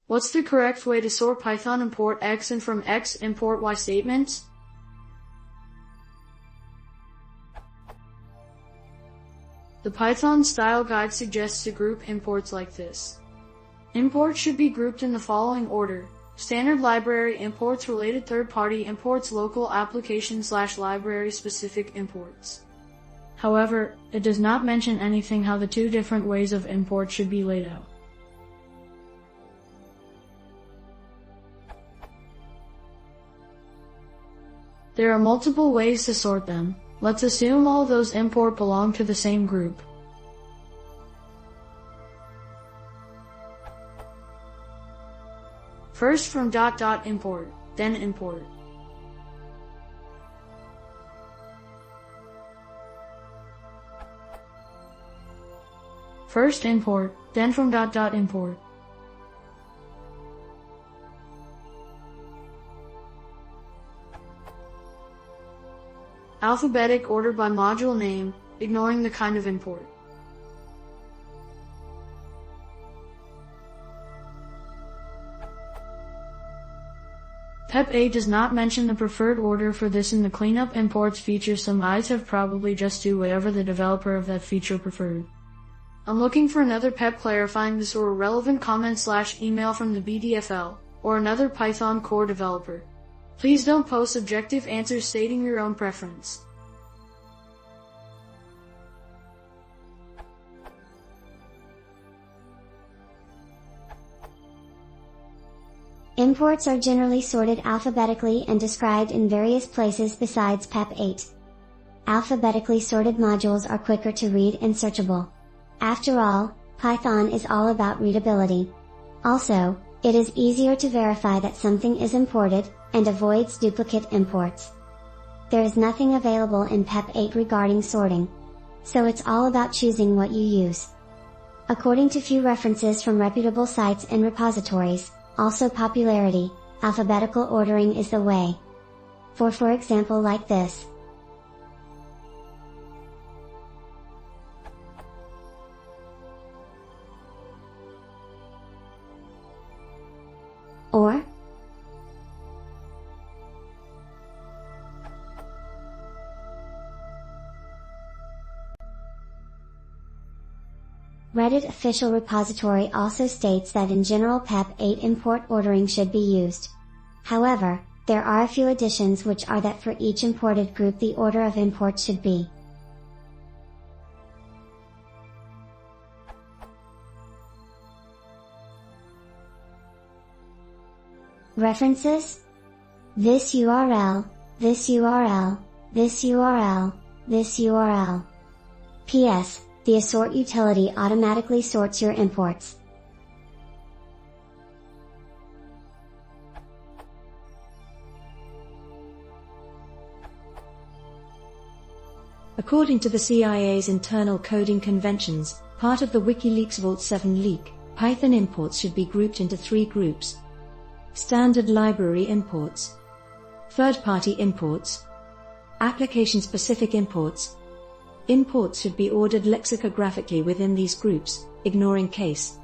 What's the correct way to sort Python import X and from X import Y statements? The Python style guide suggests to group imports like this. Imports should be grouped in the following order: standard library imports, related third-party imports, local application/library specific imports. However, it does not mention anything how the two different ways of import should be laid out. There are multiple ways to sort them. Let's assume all those import belong to the same group. First from ... import, then import. First import, then from ... import. Alphabetic order by module name, ignoring the kind of import. pep8 does not mention the preferred order for this in the cleanup imports feature. Some guides have probably just do whatever the developer of that feature preferred. I'm looking for another pep clarifying this or a relevant comment/email from the BDFL, or another Python core developer. Please don't post subjective answers stating your own preference. Imports are generally sorted alphabetically and described in various places besides pep8. Alphabetically sorted modules are quicker to read and searchable. After all, Python is all about readability. Also, it is easier to verify that something is imported, and avoids duplicate imports. There is nothing available in pep8 regarding sorting. So it's all about choosing what you use. According to few references from reputable sites and repositories, also popularity, alphabetical ordering is the way. For example like this. Or Reddit official repository also states that in general pep8 import ordering should be used. However, there are a few additions which are that for each imported group the order of import should be. References: this URL, this URL, this URL, this URL. PS: the assort utility automatically sorts your imports. According to the CIA's internal coding conventions, part of the WikiLeaks Vault 7 leak, Python imports should be grouped into three groups: standard library imports, third-party imports, application-specific imports. Imports should be ordered lexicographically within these groups, ignoring case.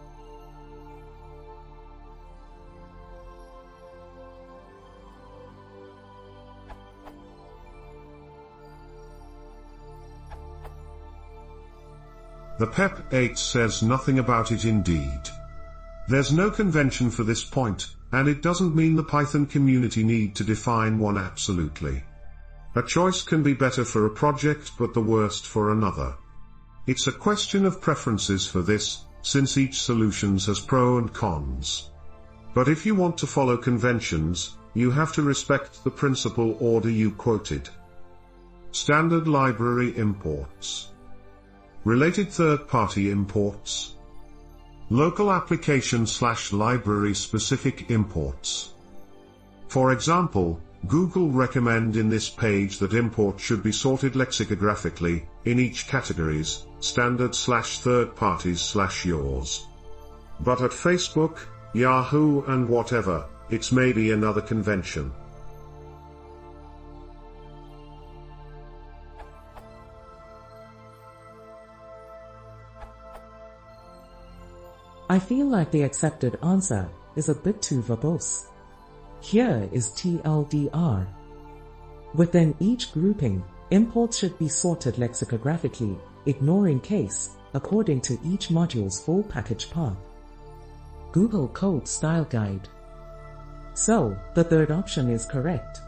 The pep8 says nothing about it indeed. There's no convention for this point, and it doesn't mean the Python community need to define one absolutely. A choice can be better for a project but the worst for another. It's a question of preferences for this, since each solution has pros and cons. But if you want to follow conventions, you have to respect the principal order you quoted. Standard library imports. Related third-party imports. Local application/library specific imports. For example, Google recommend in this page that imports should be sorted lexicographically, in each categories, standard/third parties/yours. But at Facebook, Yahoo and whatever, it's maybe another convention. I feel like the accepted answer is a bit too verbose. Here is TLDR. Within each grouping, imports should be sorted lexicographically, ignoring case, according to each module's full package path. Google Code Style Guide. So, the third option is correct.